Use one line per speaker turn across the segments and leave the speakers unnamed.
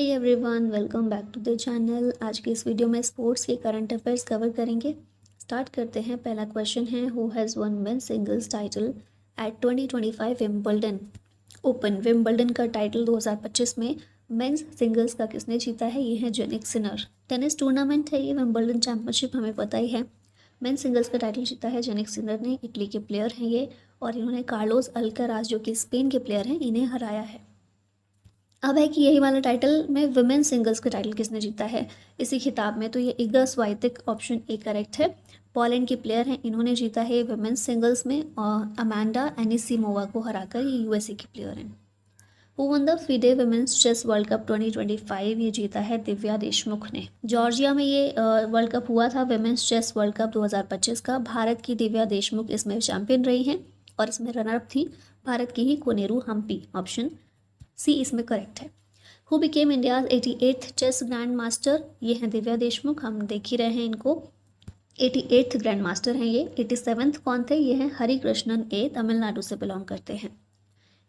Hey everyone, welcome back to the channel. आज की इस वीडियो में स्पोर्ट्स के करंट अफेयर्स कवर करेंगे। स्टार्ट करते हैं। पहला क्वेश्चन है, who has won men's singles title at 2025 Wimbledon open. Wimbledon का टाइटल 2025 में मेंस सिंगल्स का किसने जीता है? ये है जेनिक सिनर। टेनिस टूर्नामेंट है ये, विंबलडन चैंपियनशिप, हमें पता ही है। मेंस सिंगल्स का टाइटल जीता है जेनिक सिनर ने। इटली के प्लेयर हैं ये, और इन्होंने कार्लोस अल्कराज जो कि स्पेन के प्लेयर हैं, इन्हें हराया है। अब है कि यही वाला टाइटल में वुमेन सिंगल्स का टाइटल किसने जीता है इसी खिताब में? तो ये इगा स्वाइतेक, ऑप्शन ए करेक्ट है। पोलैंड की प्लेयर हैं, इन्होंने जीता है वुमेन सिंगल्स में, और अमांडा एनिसिमोवा को हराकर। ये यूएसए की प्लेयर हैं। Who won the FIDE women's chess world cup 2025? ये जीता है दिव्या देशमुख ने। जॉर्जिया में ये वर्ल्ड कप हुआ था, वुमेन्स चेस वर्ल्ड कप 2025 का। भारत की दिव्या देशमुख इसमें चैंपियन रही हैं, और इसमें रनरअप थी भारत की ही कोनेरू हम्पी। ऑप्शन सी इसमें करेक्ट है। Who became India's 88th chess grand master? ये हैं दिव्या देशमुख, हम देख ही रहे हैं इनको। 88th ग्रैंड मास्टर हैं ये। 87th कौन थे? ये हैं हरि कृष्णन ए, तमिलनाडु से बिलोंग करते हैं।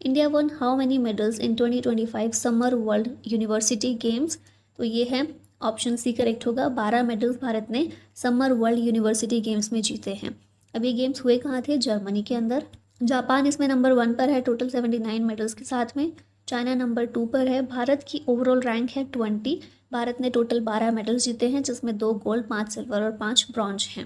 India one how many medals in 2025 summer world university games? तो ये है ऑप्शन सी करेक्ट होगा। 12 मेडल्स भारत ने समर वर्ल्ड यूनिवर्सिटी गेम्स में जीते हैं। अब ये गेम्स हुए कहाँ थे? जर्मनी के अंदर। जापान इसमें नंबर 1 पर है टोटल 79 मेडल्स के साथ में। चाइना नंबर 2 पर है। भारत की ओवरऑल रैंक है 20। भारत ने टोटल 12 मेडल्स जीते हैं, जिसमें 2 गोल्ड, 5 सिल्वर और 5 ब्रॉन्ज हैं।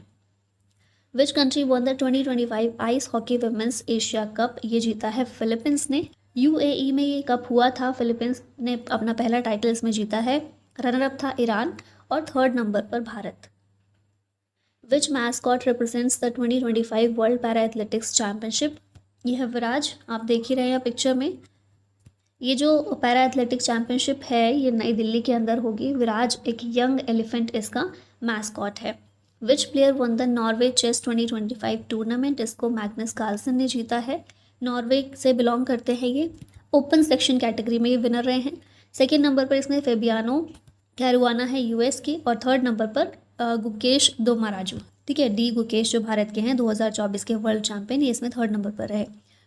Which country won the 2025 ice hockey women's Asia cup? ये जीता है फिलीपींस ने। यूएई में ये कप हुआ था, फिलीपींस ने अपना पहला टाइटल इसमें जीता है। रनरअप था ईरान, और 3rd नंबर पर Bharat. Which mascot represents the 2025 world para athletics championship? यह है विराज, आप देख ही रहे हैं पिक्चर में। ये जो पैरा एथलेटिक्स चैंपियनशिप है ये नई दिल्ली के अंदर होगी। विराज एक यंग एलिफेंट इसका मैस्कॉट है। Which player won the Norway chess 2025 tournament? इसको मैग्नस कार्लसन ने जीता है। नॉर्वे से बिलोंग करते हैं ये। ओपन सेक्शन कैटेगरी में ये विनर रहे हैं। 2nd नंबर पर इसमें फेबियानो कैरुआना है यूएस की, और 3rd नंबर पर गुकेश दोमाराजू, ठीक है, डी गुकेश, जो भारत के हैं 2024 के वर्ल्ड चैंपियन, ये इसमें 3rd नंबर पर रहे।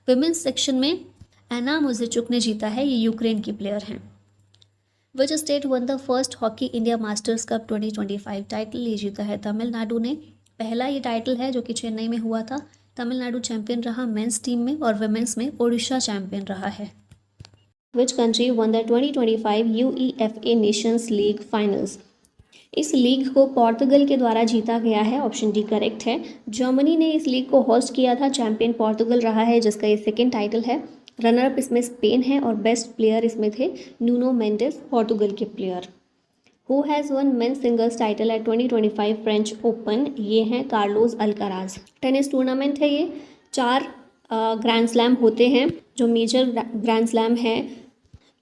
वुमेन्स सेक्शन में एना मुजिचुक ने जीता है, ये यूक्रेन की प्लेयर हैं। Which state one the first hockey India masters cup 2025 title? ये जीता है तमिलनाडु ने। पहला ये टाइटल है जो कि चेन्नई में हुआ था। तमिलनाडु चैंपियन रहा मेंस टीम में, और वुमेन्स में ओडिशा चैंपियन रहा है। Which country won the 2025 UEFA Nations league finals? इस लीग को पोर्तुगल के द्वारा जीता गया है। ऑप्शन डी करेक्ट है। जर्मनी ने इस लीग को होस्ट किया था, चैंपियन पोर्तुगल रहा है, जिसका ये 2nd टाइटल है। रनरअप इसमें स्पेन है, और बेस्ट प्लेयर इसमें थे न्यूनो मेंडेस, पोर्तुगल के player. Who has won men's singles title at 2025 French open? ये हैं कार्लोस अल्काराज। टेनिस टूर्नामेंट है ये। 4 ग्रैंड स्लैम होते हैं, जो मेजर ग्रैंड स्लैम है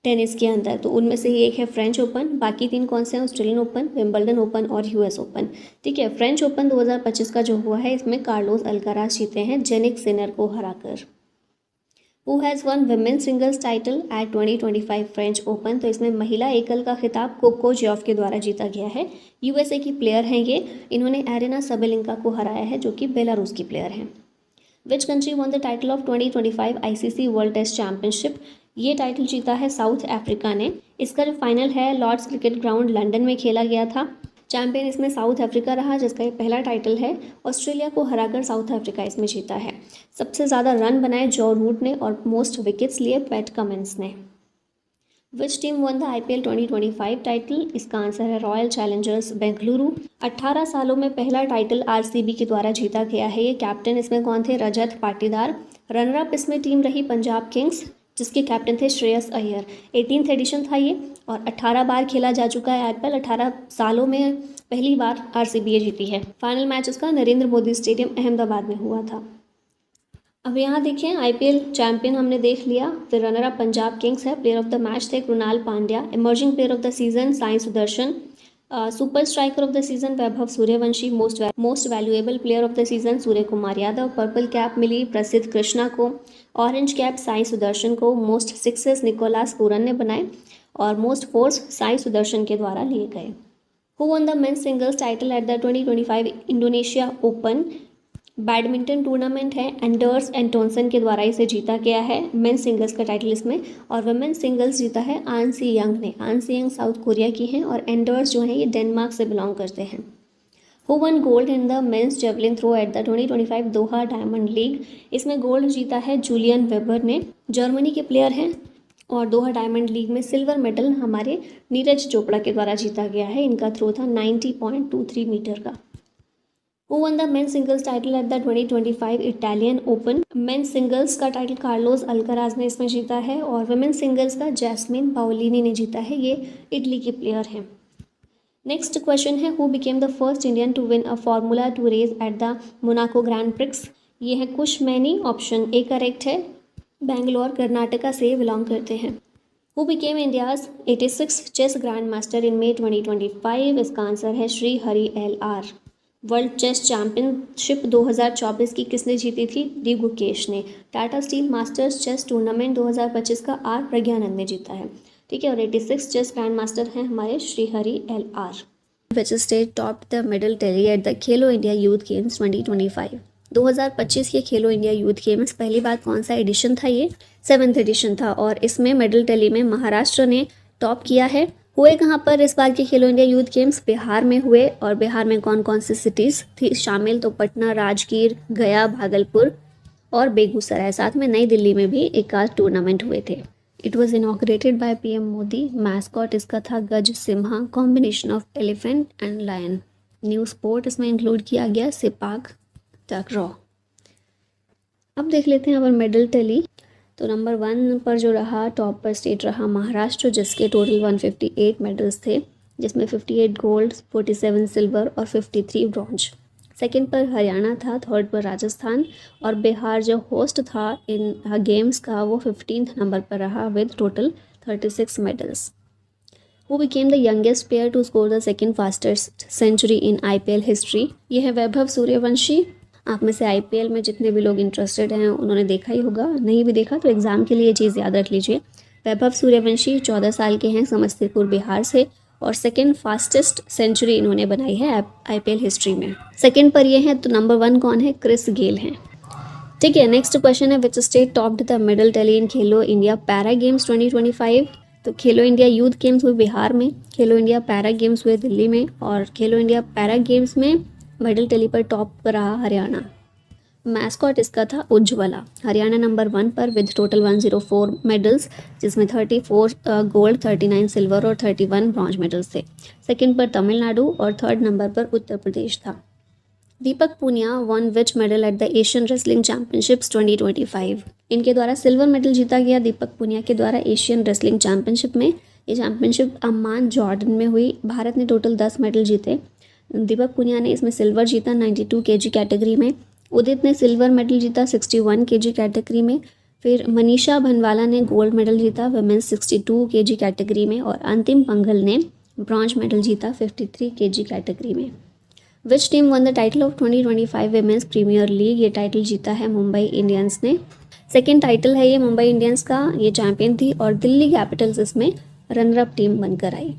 टेनिस के अंदर, तो उनमें से ही एक है फ्रेंच ओपन। बाकी 3 कौन से हैं? ऑस्ट्रेलियन ओपन, विंबलडन ओपन और यूएस ओपन। ठीक है, फ्रेंच ओपन 2025 का जो हुआ है, इसमें कार्लोस अल्काराज जीते हैं जेनिक सिनर को हराकर। Who has one women singles title at 2025 French open? तो इसमें महिला एकल का खिताब कोको जॉफ के द्वारा जीता गया है। यूएसए की प्लेयर हैं ये। इन्होंने एरेना सबेलिंका को हराया है, जो कि बेलारूस की प्लेयर हैं। Which country won the title of 2025 ICC world test championship? ये टाइटल जीता है साउथ अफ्रीका ने। इसका जो फाइनल है लॉर्ड्स क्रिकेट ग्राउंड लंदन में खेला गया था। चैंपियन इसमें साउथ अफ्रीका रहा, जिसका ये पहला टाइटल है। ऑस्ट्रेलिया को हराकर साउथ अफ्रीका इसमें जीता है। सबसे ज़्यादा रन बनाए जॉ रूट ने, और मोस्ट विकेट्स लिए पैट कमिंस ने। विच team won the IPL 2025 title? इसका आंसर है रॉयल चैलेंजर्स बेंगलुरु। 18 सालों में पहला टाइटल आरसीबी के द्वारा जीता गया है ये। कैप्टन इसमें कौन थे? रजत पाटीदार। रनरअप इसमें टीम रही पंजाब किंग्स, जिसके कैप्टन थे श्रेयस अय्यर। 18th एडिशन था ये, और 18 बार खेला जा चुका है आईपीएल। 18 सालों में पहली बार आरसीबी जीती है। फाइनल मैच उसका नरेंद्र मोदी स्टेडियम अहमदाबाद में हुआ था। अब यहाँ देखें, आईपीएल चैंपियन हमने देख लिया। फिर रनर अप पंजाब किंग्स है। प्लेयर ऑफ द मैच थे Krunal Pandya. Emerging player of the season Sai Sudharsan. Super striker of the season Vaibhav Suryavanshi. Most valuable player of the season Surya Kumar Yadav. Purple cap मिली प्रसिद्ध कृष्णा को। ऑरेंज कैप साई सुदर्शन को। मोस्ट सिक्सेस निकोलास पूरन ने बनाए, और मोस्ट फोर्स साई सुदर्शन के द्वारा लिए गए। Who won the mains singles title eight the 2025 Indonesia open? Badminton tournament है, एंडर्स एंटोनसन के द्वारा इसे जीता गया है, मेंस सिंगल्स का टाइटल इसमें। और वुमेन्स सिंगल्स जीता है आन सी यंग ने। आन सी यंग साउथ कोरिया की हैं और एंडर्स जो हैं ये डेनमार्क से बिलोंग करते हैं। Who won gold in the men's javelin throw at the 2025 Doha diamond league. इसमें गोल्ड जीता है जूलियन वेबर ने, जर्मनी के प्लेयर हैं। और दोहा डायमंड लीग में सिल्वर मेडल हमारे नीरज चोपड़ा के द्वारा जीता गया है। इनका थ्रो था 90.23 मीटर का। Who won the men's singles title at the 2025 Italian open. Men's singles का टाइटल कार्लोस अल्कराज ने इसमें जीता है और वुमेन्स सिंगल्स का जैस्मिन पाओलिनी ने जीता है। ये इटली के प्लेयर हैं। नेक्स्ट क्वेश्चन है, who became the first Indian to win a formula 2 race at the Monaco grand prix. ये है Kush Maini, option A correct है। बेंगलोर कर्नाटका से बिलोंग करते हैं। Who became India's 86 chess grand master in May 2025। इसका आंसर है Shri Hari LR। World chess championship 2024 की किसने जीती थी? डी गुकेश ने। Tata steel masters chess tournament 2025 का आर प्रज्ञानंद ने जीता है। ठीक है, और 86 चेस ग्रैंड मास्टर हैं हमारे Shrihari LR। Which state top the medal tally at the Khelo India youth games 2025। 2025 के खेलो इंडिया यूथ गेम्स पहली बार कौन सा एडिशन था? ये 7th एडिशन था और इसमें मेडल टैली में महाराष्ट्र ने टॉप किया है। हुए कहाँ पर इस बार के खेलो इंडिया यूथ गेम्स? बिहार में हुए। और बिहार में कौन कौन सी सिटीज़ थी शामिल? तो पटना, राजगीर, गया, भागलपुर और बेगूसराय। साथ में नई दिल्ली में भी एक आध टूर्नामेंट हुए थे। It was inaugurated by PM Modi. Mascot इसका था Gaj Simha, combination of elephant and lion. New sport इसमें इंक्लूड किया गया सिपाक टकरॉ। अब देख लेते हैं अवर मेडल टैली। तो नंबर 1 पर जो रहा, टॉप पर स्टेट रहा महाराष्ट्र, जिसके टोटल 158 मेडल्स थे, जिसमें 58 गोल्ड, 47 सिल्वर और 53 ब्रॉन्ज। सेकंड पर हरियाणा था, थर्ड पर राजस्थान और बिहार जो होस्ट था इन गेम्स का वो 15th नंबर पर रहा with total 36 medals. Who became the youngest player to score the second fastest century in IPL history. ये है वैभव सूर्यवंशी। आप में से IPL में जितने भी लोग इंटरेस्टेड हैं उन्होंने देखा ही होगा, नहीं भी देखा तो एग्ज़ाम के लिए ये चीज़ याद रख लीजिए। वैभव सूर्यवंशी 14 साल के हैं, समस्तीपुर बिहार से, और सेकंड फास्टेस्ट सेंचुरी इन्होंने बनाई है IPL हिस्ट्री में। सेकंड पर ये हैं, तो नंबर 1 कौन है? क्रिस गेल हैं। ठीक है, नेक्स्ट क्वेश्चन है, which state topped the medal tally in Khelo India para games 2025। तो खेलो इंडिया यूथ गेम्स हुए बिहार में, खेलो इंडिया पैरा गेम्स हुए दिल्ली में और खेलो इंडिया पैरा गेम्स में मेडल टैली पर टॉप पर रहा हरियाणा। मैस्कॉट इसका था उज्ज्वला। हरियाणा नंबर 1 पर विद टोटल 104 मेडल्स, जिसमें 34 गोल्ड, 39 सिल्वर और 31 ब्रॉन्ज मेडल्स थे। सेकंड पर तमिलनाडु और थर्ड नंबर पर उत्तर प्रदेश था। Deepak Punia won which medal at the Asian wrestling championships 2025। इनके द्वारा सिल्वर मेडल जीता गया दीपक पूनिया के द्वारा एशियन रेसलिंग चैंपियनशिप में। ये चैंपियनशिप अम्मान जॉर्डन में हुई। भारत ने टोटल 10 मेडल जीते। दीपक पूनिया ने इसमें सिल्वर जीता 92 kg कैटेगरी में। उदित ने सिल्वर मेडल जीता 61 kg कैटेगरी में। फिर मनीषा भनवाला ने गोल्ड मेडल जीता वुमेन्स 62 kg कैटेगरी में और अंतिम पंघल ने ब्रॉन्ज मेडल जीता 53 kg कैटेगरी में। Which team won the title of 2025 women's premier league. ये टाइटल जीता है मुंबई इंडियंस ने। सेकेंड टाइटल है ये मुंबई इंडियंस का, ये चैंपियन थी और दिल्ली कैपिटल्स इसमें रनर अप टीम बनकर आई।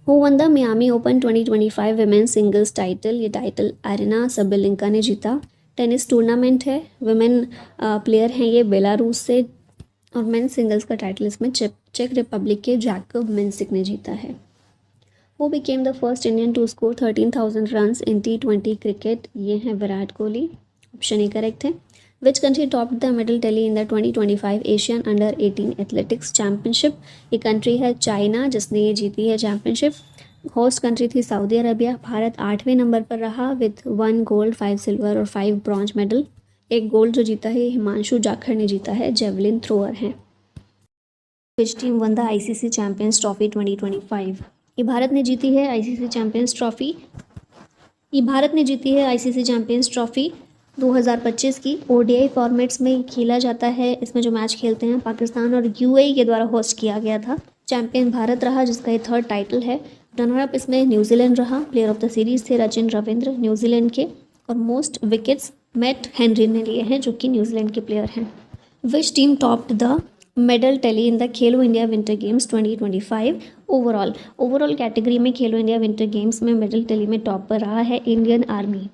Who won the Miami Open 2025 women's singles title. ये टाइटल एरिना सबेलिंका ने जीता। टेनिस टूर्नामेंट है, वुमेन प्लेयर हैं ये बेलारूस से और मेंस सिंगल्स का टाइटल इसमें चेक रिपब्लिक के जैकब मिन्सिक ने जीता है। Who became the first Indian to score 13,000 runs in T20 cricket. ये हैं Virat Kohli. Option A correct है। Which country top the medal tally in the 2025 Asian under 18 athletics championship. ये country है China, जिसने ये जीती है चैंपियनशिप। होस्ट कंट्री थी सऊदी अरबिया। भारत 8वें नंबर पर रहा विद 1 गोल्ड, 5 सिल्वर और 5 ब्रॉन्ज मेडल। एक गोल्ड जो जीता है हिमांशु जाखड़ ने जीता है, जेवलिन थ्रोअर हैं। Which team won the ICC champions trophy 2025। ये भारत ने जीती है ICC चैंपियंस ट्रॉफी। ये भारत ने जीती है ICC चैंपियंस ट्रॉफी 2025 की। ODI फॉर्मेट्स में खेला जाता है। इसमें जो मैच खेलते हैं पाकिस्तान और UAE के द्वारा होस्ट किया गया था। चैंपियन भारत रहा, जिसका ये थर्ड टाइटल है। रनर अप इसमें न्यूजीलैंड रहा। प्लेयर ऑफ द सीरीज थे रचिन रविंद्र न्यूजीलैंड के और मोस्ट विकेट्स मैट हेनरी ने लिए हैं, जो कि न्यूजीलैंड के प्लेयर हैं। Which team topped the medal tally in the Khelo India winter games 2025 overall category में खेलो इंडिया विंटर गेम्स में मेडल टैली में टॉप पर रहा है इंडियन आर्मी।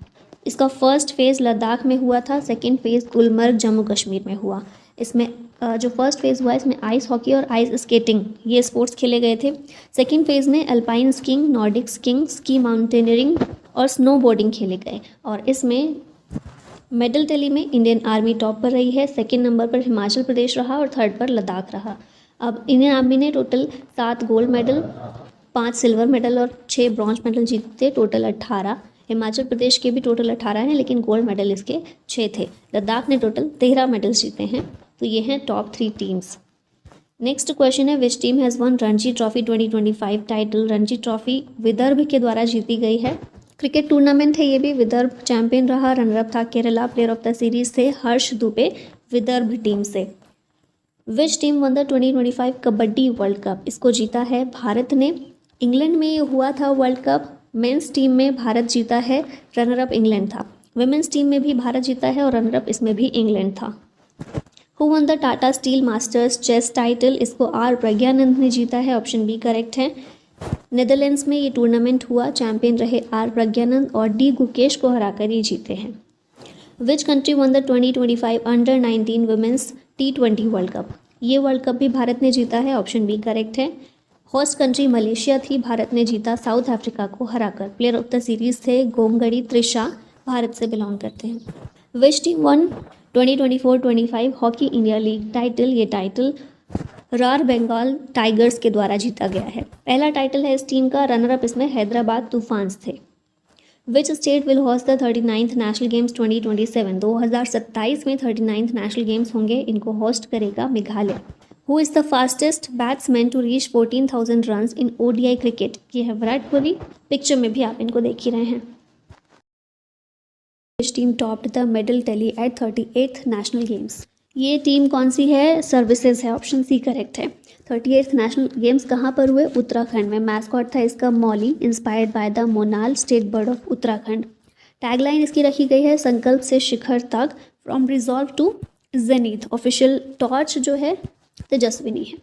इसका फर्स्ट फेज़ लद्दाख में हुआ था, सेकेंड फेज़ गुलमर्ग जम्मू कश्मीर में हुआ। इसमें जो फर्स्ट फेज़ हुआ इसमें आइस हॉकी और आइस स्केटिंग ये स्पोर्ट्स खेले गए थे। सेकेंड फेज़ में alpine skiing, Nordic skiing, ski mountaineering और स्नोबोर्डिंग खेले गए। और इसमें मेडल टैली में इंडियन आर्मी टॉप पर रही है, सेकेंड नंबर पर हिमाचल प्रदेश रहा और थर्ड पर लद्दाख रहा। अब इंडियन आर्मी ने total 7 gold medal, 5 silver medal और 6 ब्रॉन्ज मेडल जीते, टोटल 18। हिमाचल प्रदेश के भी टोटल 18 हैं, लेकिन गोल्ड मेडल इसके 6 थे। लद्दाख ने टोटल 13 मेडल्स जीते हैं। तो ये हैं टॉप 3 टीम्स। नेक्स्ट क्वेश्चन है, which team has one Ranji trophy 2025 title. Ranji trophy Vidarbha के द्वारा जीती गई है। क्रिकेट टूर्नामेंट है ये भी, विदर्भ चैंपियन रहा, रनरअप था Kerala, player of the series थे हर्ष दुबे विदर्भ टीम से। विच team won the 2025 kabaddi world cup. इसको जीता है भारत ने। इंग्लैंड में ये हुआ था वर्ल्ड कप। मेंस टीम में भारत जीता है, रनरअप इंग्लैंड था। वुमेन्स टीम में भी भारत जीता है और रनरअप इसमें भी इंग्लैंड था। Who won the Tata steel masters chess title. इसको आर प्रज्ञानंद ने जीता है, ऑप्शन बी करेक्ट है। नेदरलैंड्स में ये टूर्नामेंट हुआ, चैंपियन रहे आर प्रज्ञानंद और डी गुकेश को हराकर ये जीते हैं। Which country won the 2025 under 19 women's T20 world cup. ये वर्ल्ड कप भी भारत ने जीता है, ऑप्शन बी करेक्ट है। होस्ट कंट्री मलेशिया थी, भारत ने जीता साउथ अफ्रीका को हराकर। प्लेयर ऑफ द सीरीज थे गोंगड़ी त्रिशा, भारत से बिलोंग करते हैं। Which team one 2024-25 hockey India league title. ये टाइटल रॉयल बंगाल टाइगर्स के द्वारा जीता गया है। पहला टाइटल है इस टीम का, रनरअप इसमें हैदराबाद तूफान्स थे। Which state will host the 39th national games 2027। 2027 में 39th नेशनल गेम्स होंगे, इनको होस्ट करेगा Meghalaya. Who is the fastest batsman to reach 14,000 run in ODI cricket. ये है विराट कोहली, पिक्चर में भी आप इनको देख ही रहे हैं। Which team topped the medal tally at 38th national games. ये टीम कौन सी है, सर्विसेज है, ऑप्शन सी करेक्ट है। 38th नेशनल गेम्स कहाँ पर हुए, उत्तराखंड में। मैस्कॉट था इसका Mauli, inspired by the monal state bird of Uttarakhand. Tagline इसकी रखी गई है, संकल्प से शिखर तक, from resolve to zenith. Official torch जो है तेजस्विनी है।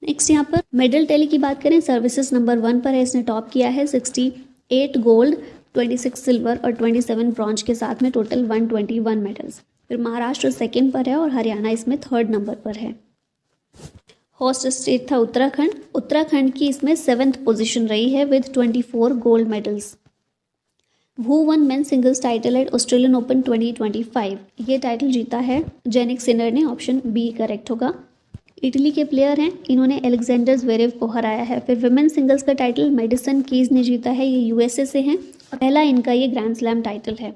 नेक्स्ट यहाँ पर मेडल टैली की बात करें, सर्विसेज नंबर 1 पर है, इसने टॉप किया है 68 गोल्ड, 26 सिल्वर और 27 ब्रॉन्ज के साथ में टोटल 121 मेडल्स। फिर महाराष्ट्र सेकंड पर है और हरियाणा इसमें थर्ड नंबर पर है। होस्ट स्टेट था उत्तराखंड। उत्तराखंड की इसमें 7th पोजीशन रही है with 24 gold medals. Who one main singles title eight Australian open 2025। ये टाइटल जीता है जेनिक सिनर ने, ऑप्शन बी करेक्ट होगा। इटली के प्लेयर हैं, इन्होंने एलेक्जेंडर ज़्वेरेव को हराया है। फिर विमेन सिंगल्स का टाइटल मेडिसन कीज ने जीता है, ये USA से हैं और पहला इनका ये ग्रैंड स्लैम टाइटल है।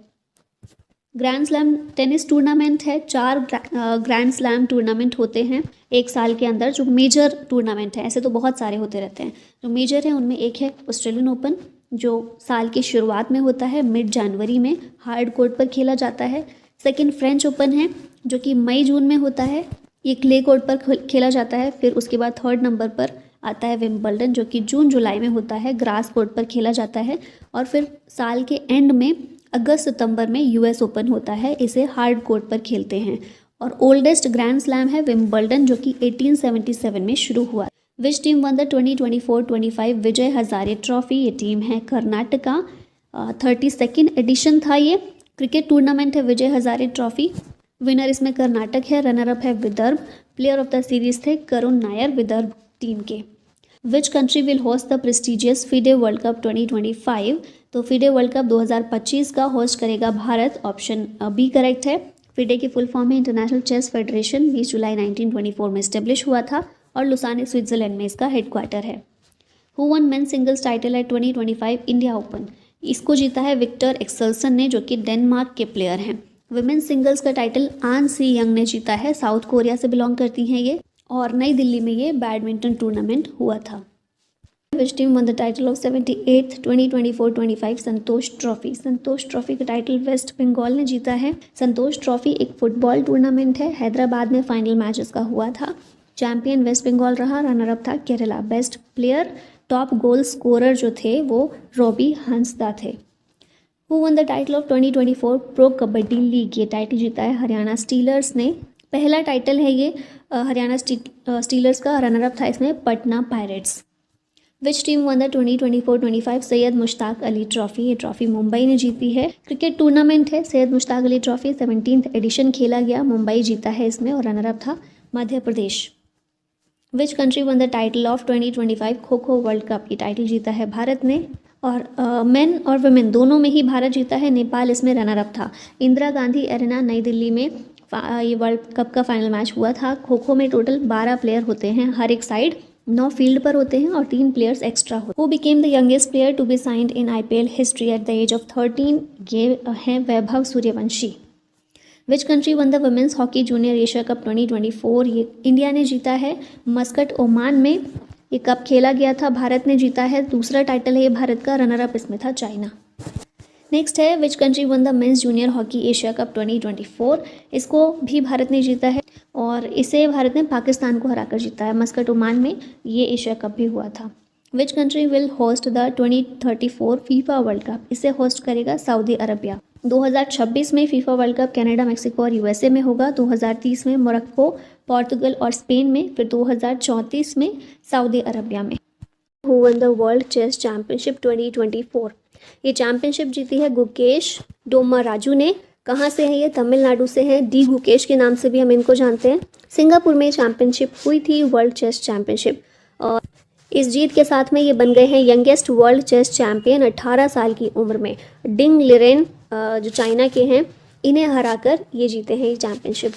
ग्रैंड स्लैम टेनिस टूर्नामेंट है, 4 ग्रैंड स्लैम टूर्नामेंट होते हैं एक साल के अंदर, जो मेजर टूर्नामेंट है। ऐसे तो बहुत सारे होते रहते हैं, जो मेजर है उनमें एक है ऑस्ट्रेलियन ओपन, जो साल की शुरुआत में होता है, मिड जनवरी में हार्ड कोर्ट पर खेला जाता है। सेकंड फ्रेंच ओपन है, जो कि मई जून में होता है, ये क्ले कोर्ट पर खेला जाता है। फिर उसके बाद थर्ड नंबर पर आता है विंबलडन, जो कि जून जुलाई में होता है, ग्रास कोर्ट पर खेला जाता है। और फिर साल के एंड में अगस्त सितंबर में US ओपन होता है, इसे हार्ड कोर्ट पर खेलते हैं। और ओल्डेस्ट ग्रैंड स्लैम है विंबलडन, जो कि 1877 में शुरू हुआ। विच team won the 2024-25 Vijay Hazare trophy. ये टीम है कर्नाटका, 32nd एडिशन था ये। क्रिकेट टूर्नामेंट है विजय हजारे ट्रॉफी। विनर इसमें कर्नाटक है, रनरअप है Vidarbha. Player of the series थे करुण नायर विदर्भ टीम के। Which country will host the prestigious FIDE world cup 2025। तो FIDE वर्ल्ड कप 2025 का होस्ट करेगा भारत, ऑप्शन बी करेक्ट है। FIDE की फुल फॉर्म है इंटरनेशनल चेस फेडरेशन, 20 जुलाई 1924 में इस्टेब्लिश हुआ था और लुसाने स्विट्जरलैंड में इसका हेडक्वार्टर है। Who one main singles title है 2025 इंडिया ओपन। इसको जीता है विक्टर एक्सेल्सन ने, जो कि डेनमार्क के प्लेयर हैं। वुमेन्स सिंगल्स का टाइटल आन सी यंग ने जीता है, साउथ कोरिया से बिलोंग करती हैं ये, और नई दिल्ली में ये बैडमिंटन टूर्नामेंट हुआ था। विच team won the title of 78th 2024-25 Santosh trophy. Santosh trophy का टाइटल वेस्ट बंगाल ने जीता है। संतोष ट्रॉफी एक फुटबॉल टूर्नामेंट है, हैदराबाद में फाइनल मैच इसका हुआ था। चैंपियन वेस्ट बंगाल रहा, रनरअप था Kerala. Best player, top goal scorer जो थे वो रॉबी हंसदा थे। Who won the title of 2024 pro kabaddi league. ये टाइटल जीता है हरियाणा स्टीलर्स ने, पहला टाइटल है ये हरियाणा स्टीलर्स का। रनरअप था इसमें Patna pirates. Which team won the 2024-25 Syed Mushtaq Ali trophy. ये ट्रॉफी मुंबई ने जीती है। क्रिकेट टूर्नामेंट है Syed Mushtaq Ali trophy, 17th edition खेला गया, मुंबई जीता है इसमें और रनर अप था Madhya Pradesh. Which country won the title of 2025 kho खो वर्ल्ड कप। ये टाइटल जीता है भारत ने और मेन और वुमेन दोनों में ही भारत जीता है, नेपाल इसमें रनर अप था। इंदिरा गांधी एरेना नई दिल्ली में ये वर्ल्ड कप का फाइनल मैच हुआ था। खो खो में टोटल 12 प्लेयर होते हैं हर एक साइड, 9 फील्ड पर होते हैं और 3 प्लेयर्स एक्स्ट्रा होते हैं। Who became the youngest player to be signed in IPL history at the age of 13। ये हैं Vaibhav Suryavanshi. Which country won the women's hockey junior Asia cup 2024। ये इंडिया ने जीता है मस्कट ओमान में ये कप खेला गया था, भारत ने जीता है, दूसरा टाइटल है ये भारत का, रनर अप इसमें था चाइना। नेक्स्ट है which country won the mains junior hockey Asia cup 2024। इसको भी भारत ने जीता है और इसे भारत ने पाकिस्तान को हराकर जीता है, मस्कट ओमान में ये एशिया कप भी हुआ था। Which country will host the 2034 FIFA world cup. इसे होस्ट करेगा सऊदी अरबिया। 2026 में FIFA world cup Canada, Mexico और USA में होगा, 2030 में मोरक्को, पोर्तुगल और स्पेन में, फिर 2034 में सऊदी अरबिया में। Who won the world chess championship 2024। ये चैंपियनशिप जीती है गुकेश डोमाराजू ने। कहाँ से है ये? तमिलनाडु से है, डी गुकेश के नाम से भी हम इनको जानते हैं। सिंगापुर में चैंपियनशिप हुई थी वर्ल्ड चेस चैंपियनशिप और इस जीत के साथ में ये बन गए हैं यंगेस्ट वर्ल्ड चेस चैंपियन 18 साल की उम्र में। डिंग लिरेन जो चाइना के हैं, इन्हें हराकर ये जीते हैं ये championship.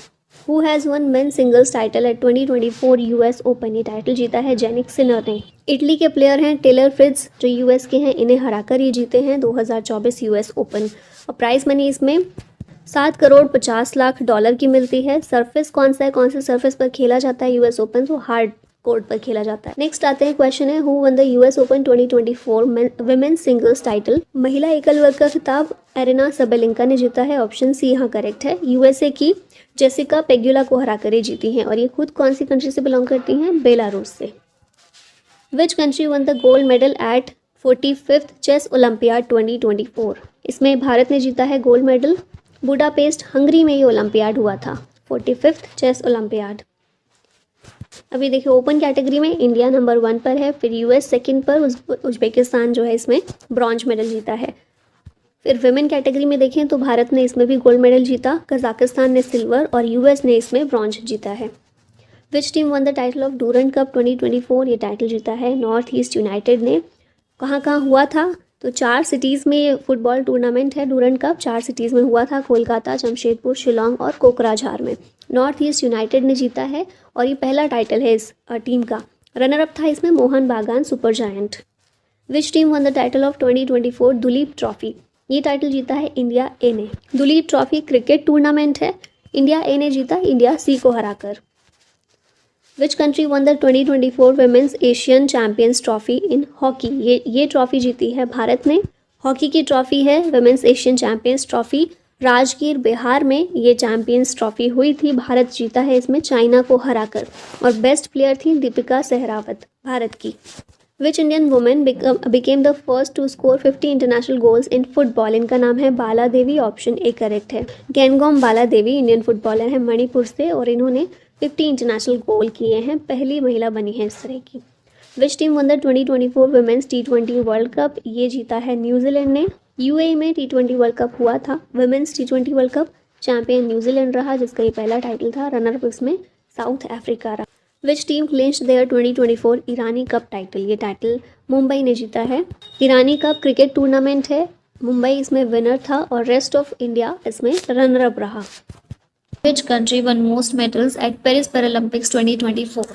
Who has one main singles title eight 2024 US open. ये टाइटल जीता है जेनिक सिनर ने। इटली के प्लेयर हैं टेलर फ्रिट्ज जो US के हैं, इन्हें हराकर ये जीते हैं 2024 US ओपन। और प्राइस मनी इसमें 7 करोड़ 50 लाख डॉलर की मिलती है। सरफेस कौन सा है, कौन से सरफेस पर खेला जाता है US ओपन? तो हार्ड कोर्ट पर खेला जाता है। नेक्स्ट आते हैं क्वेश्चन है who won the US open 2024 women's singles title. महिला एकल वर्ग का खिताब एरेना सबेलिंका ने जीता है, ऑप्शन सी यहाँ करेक्ट है। USA की जेसिका पेगुला को हराकर ये जीती हैं और ये खुद कौन सी कंट्री से बिलोंग करती हैं? बेलारूस से। Which country won the gold medal at 45th chess olympiad 2024। इसमें भारत ने जीता है गोल्ड मेडल। बुडापेस्ट हंगरी में ये ओलंपियाड हुआ था, 45th चेस ओलंपियाड। अभी देखिए ओपन कैटेगरी में इंडिया नंबर 1 पर है, फिर US सेकंड पर, उज्बेकिस्तान जो है इसमें ब्रॉन्ज मेडल जीता है। फिर विमेन कैटेगरी में देखें तो भारत ने इसमें भी गोल्ड मेडल जीता, कजाकिस्तान ने सिल्वर और US ने इसमें ब्रॉन्ज जीता है। विच team won the title of Durand cup 2024। ये टाइटल जीता है नॉर्थ ईस्ट यूनाइटेड ने। कहाँ कहाँ हुआ था? तो 4 सिटीज़ में ये फुटबॉल टूर्नामेंट है डूरंट कप, 4 सिटीज़ में हुआ था, कोलकाता, जमशेदपुर, शिलोंग और कोकराझार में। नॉर्थ ईस्ट यूनाइटेड ने जीता है और ये पहला टाइटल है इस टीम का। रनर अप था इसमें Mohun Bagan super giant. Which team won the title of 2024 Duleep trophy. ये टाइटल जीता है इंडिया ए ने। दुलीप ट्रॉफी क्रिकेट टूर्नामेंट है, इंडिया ए ने जीता इंडिया सी को हराकर। Which country won the 2024 women's Asian champions trophy in hockey. ये ट्रॉफी जीती है भारत ने। हॉकी की ट्रॉफी है women's Asian champions trophy. Rajgir Bihar में ये चैंपियंस ट्रॉफी हुई थी, भारत जीता है इसमें चाइना को हराकर और बेस्ट प्लेयर थी दीपिका सहरावत भारत की। Which Indian women became the first to score 50 international goals in football. इनका नाम है बाला देवी, ऑप्शन ए करेक्ट है। गेनगोम बाला देवी इंडियन फुटबॉलर है मणिपुर से और इन्होंने 50 इंटरनेशनल गोल किए हैं, पहली महिला बनी है इस तरह की। Which team won the 2024 women's T20 world cup. ये जीता है न्यूजीलैंड ने। UAE में T20 वर्ल्ड कप हुआ था, women's T20 world cup, champion New Zealand रहा जिसका ये पहला टाइटल था, रनर अप इसमें साउथ अफ्रीका रहा। Which team clinched their 2024 Irani cup title. ये टाइटल मुंबई ने जीता है। ईरानी कप क्रिकेट टूर्नामेंट है, मुंबई इसमें विनर था और रेस्ट ऑफ इंडिया इसमें रनर अप रहा। विच country one most medals at Paris Paralympics 2024।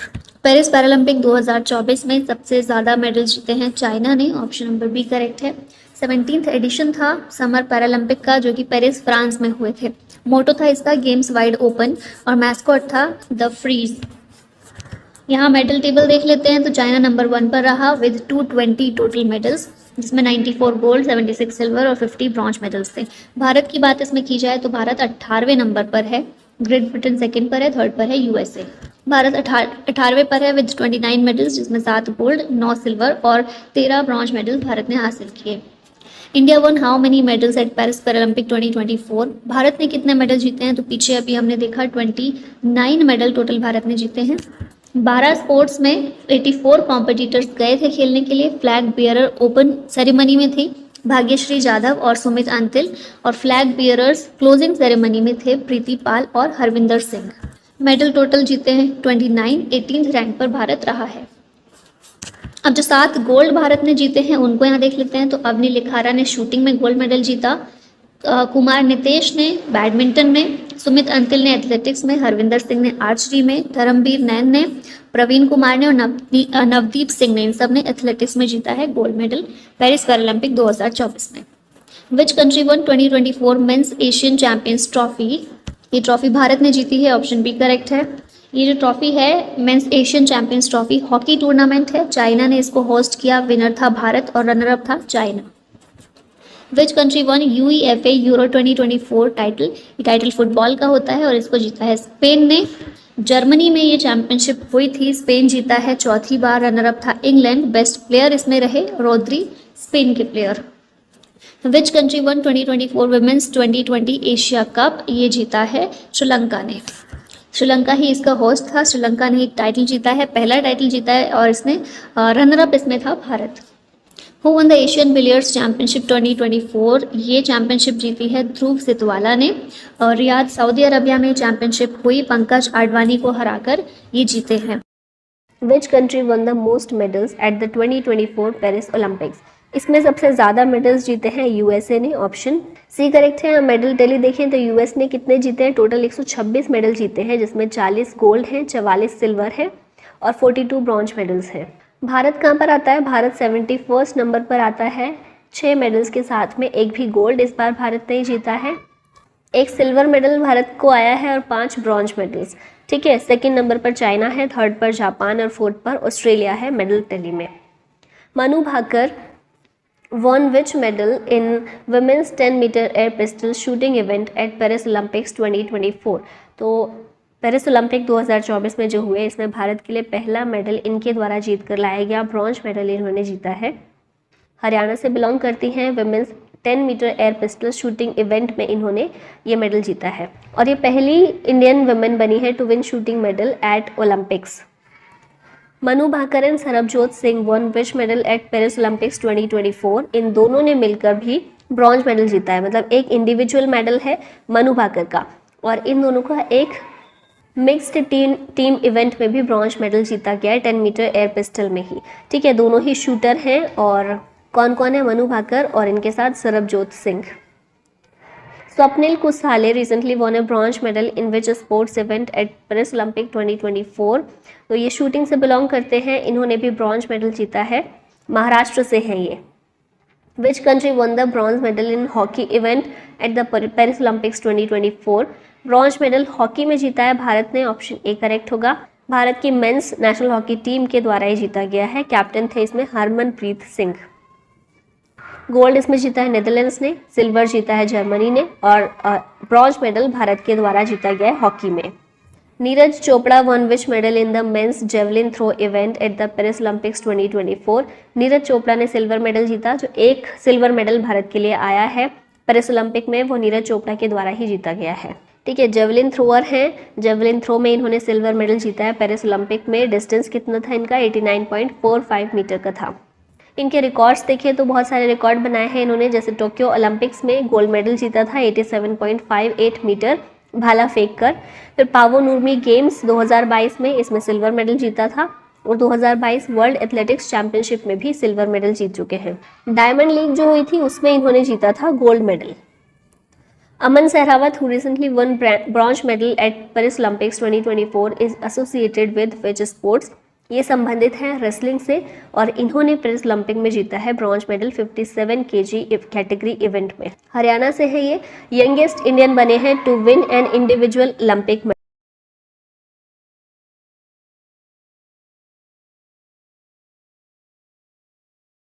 Paris paralympic 2024 में सबसे ज़्यादा मेडल जीते हैं चाइना ने, ऑप्शन नंबर बी करेक्ट है। 17th एडिशन था समर पैरालंपिक का जो कि पेरिस फ्रांस में हुए थे। मोटो था इसका गेम्स वाइड ओपन और मैस्कॉट था द फ्रीज। यहाँ मेडल टेबल देख लेते हैं तो चाइना नंबर 1 पर रहा विद 220 टोटल मेडल्स, जिसमें 94 गोल्ड, 76 सिल्वर और 50 ब्रॉन्ज मेडल्स थे। भारत की बात इसमें की जाए तो भारत 18वें नंबर पर है, ग्रेट ब्रिटेन सेकंड पर है, थर्ड पर है USA। भारत 18वें पर है विद 29 मेडल्स, जिसमें 7 गोल्ड, 9 सिल्वर और 13 ब्रॉन्ज मेडल्स भारत ने हासिल किए। India one how many medals at Paris paralympic 2024। Bharat ने कितने मेडल जीते हैं? तो पीछे अभी हमने देखा 29 मेडल टोटल भारत ने जीते हैं। 12 स्पोर्ट्स में 84 कॉम्पिटिटर्स गए थे खेलने के लिए। फ्लैग बियरर ओपन सेरेमनी में थी भाग्यश्री जाधव और सुमित अंतिल, और फ्लैग बियरर्स क्लोजिंग सेरेमनी में थे प्रीति पाल और हरविंदर सिंह। मेडल टोटल जीते हैं 29, 18th रैंक पर भारत रहा है। अब जो 7 गोल्ड भारत ने जीते हैं उनको यहाँ देख लेते हैं। तो अवनी लिखारा ने शूटिंग में गोल्ड मेडल जीता, कुमार नितेश ने बैडमिंटन में, सुमित अंतिल ने एथलेटिक्स में, हरविंदर सिंह ने आर्चरी में, धर्मवीर नैन ने, प्रवीण कुमार ने और नवदीप सिंह ने, इन सब ने एथलेटिक्स में जीता है गोल्ड मेडल पेरिस पैरालंपिक 2024 में। Which country won 2024 men's Asian champions trophy? ये ट्रॉफी भारत ने जीती है, ऑप्शन बी करेक्ट है। ये जो ट्रॉफी है men's Asian champions trophy hockey tournament है, चाइना ने इसको होस्ट किया, विनर था भारत और रनर अप था China. Which country won UEFA euro 2024 title? ये टाइटल फुटबॉल का होता है और इसको जीता है स्पेन ने। जर्मनी में ये चैंपियनशिप हुई थी, स्पेन जीता है चौथी बार, रनर अप था इंग्लैंड, बेस्ट प्लेयर इसमें रहे रोद्री, स्पेन के player. Which country won 2024 women's 2020 Asia cup? ये जीता है श्रीलंका ने। श्रीलंका ही इसका होस्ट था, श्रीलंका ने एक टाइटल जीता है, पहला टाइटल जीता है, और इसने रनर अप इसमें था Bharat. Who won the Asian billiards championship 2024? ये चैंपियनशिप जीती है ध्रुव सितवाला ने, और रियाद सऊदी अरबिया में चैंपियनशिप हुई, पंकज आडवाणी को हराकर ये जीते हैं। Which country won the most medals at the 2024 Paris Olympics? इसमें सबसे ज़्यादा मेडल्स जीते हैं USA ने, ऑप्शन सी करेक्ट है। मेडल टैली देखें तो US ने कितने जीते हैं? टोटल 126 मेडल जीते हैं, जिसमें 40 गोल्ड हैं, 44 सिल्वर है और 42 ब्रॉन्ज मेडल्स हैं। भारत कहाँ पर आता है? भारत 71st नंबर पर आता है 6 मेडल्स के साथ में, एक भी गोल्ड इस बार भारत ने जीता है, एक सिल्वर मेडल भारत को आया है और 5 ब्रॉन्ज मेडल्स। ठीक है, सेकंड नंबर पर चाइना है, थर्ड पर जापान और फोर्थ पर ऑस्ट्रेलिया है मेडल टैली में। Manu Bhaker won which medal in women's 10 meter air pistol shooting event at Paris Olympics 2024? तो पेरिस ओलंपिक 2024 में जो हुए, इसमें भारत के लिए पहला मेडल इनके द्वारा जीत कर लाया गया, ब्रॉन्ज मेडल इन्होंने जीता है। हरियाणा से बिलोंग करती हैं, women's 10 metre air pistol shooting event में इन्होंने ये मेडल जीता है, और ये पहली इंडियन वुमेन बनी है to win shooting medal at olympics. Manu Bhaker and Sarabjot Singh won which medal at Paris olympics 2024? इन दोनों ने मिलकर भी ब्रॉन्ज मेडल जीता है, मतलब एक इंडिविजुअल मेडल है मनु भाकर का, और इन दोनों का एक मिक्स्ड टीम इवेंट में भी ब्रॉन्ज मेडल जीता गया है 10 मीटर एयर पिस्टल में ही। ठीक है, दोनों ही शूटर हैं, और कौन कौन है? मनु भाकर और इनके साथ सरबजोत सिंह। स्वप्निल कुसाले recently von A bronze medal in which sports event at Paris Olympic 2024? तो ये शूटिंग से बिलोंग करते हैं, इन्होंने भी ब्रॉन्ज मेडल जीता है, महाराष्ट्र से हैं ये। विच country won the bronze medal in hockey event at the Paris olympics 2024? Bronze medal hockey में जीता है भारत ने, ऑप्शन ए करेक्ट होगा। भारत की मेंस नेशनल हॉकी टीम के द्वारा ही जीता गया है, कैप्टन थे इसमें हरमनप्रीत सिंह। गोल्ड इसमें जीता है नेदरलैंड्स ने, सिल्वर जीता है जर्मनी ने, और ब्रॉन्ज मेडल भारत के द्वारा जीता गया है हॉकी में। Neeraj Chopra won which medal in the men's javelin throw event at the Paris olympics 2024? Neeraj Chopra ने सिल्वर मेडल जीता, जो एक सिल्वर मेडल भारत के लिए आया है पेरिस ओलंपिक में, वो नीरज चोपड़ा के द्वारा ही जीता गया है। ठीक है, जेवलिन थ्रोअर हैं, जेवलिन थ्रो में इन्होंने सिल्वर मेडल जीता है पेरिस ओलंपिक में। डिस्टेंस कितना था इनका? 89.45 मीटर का था। इनके रिकॉर्ड्स देखें तो बहुत सारे रिकॉर्ड बनाए हैं इन्होंने, जैसे टोक्यो ओलंपिक्स में गोल्ड मेडल जीता था 87.58 मीटर भाला फेंक कर। फिर पावो नूर्मी गेम्स 2022 में इसमें सिल्वर मेडल जीता था, और 2022 वर्ल्ड एथलेटिक्स चैंपियनशिप में भी सिल्वर मेडल जीत चुके हैं। डायमंड लीग जो हुई थी उसमें इन्होंने जीता था gold medal. Aman Sehrawat who recently won bronze medal at Paris Olympics 2024 is associated with which sports? ये संबंधित है रेसलिंग से, और इन्होंने पेरिस ओलंपिक में जीता है bronze medal 57 kg category event में। हरियाणा से है ये, यंगेस्ट इंडियन बने हैं to win an individual Olympic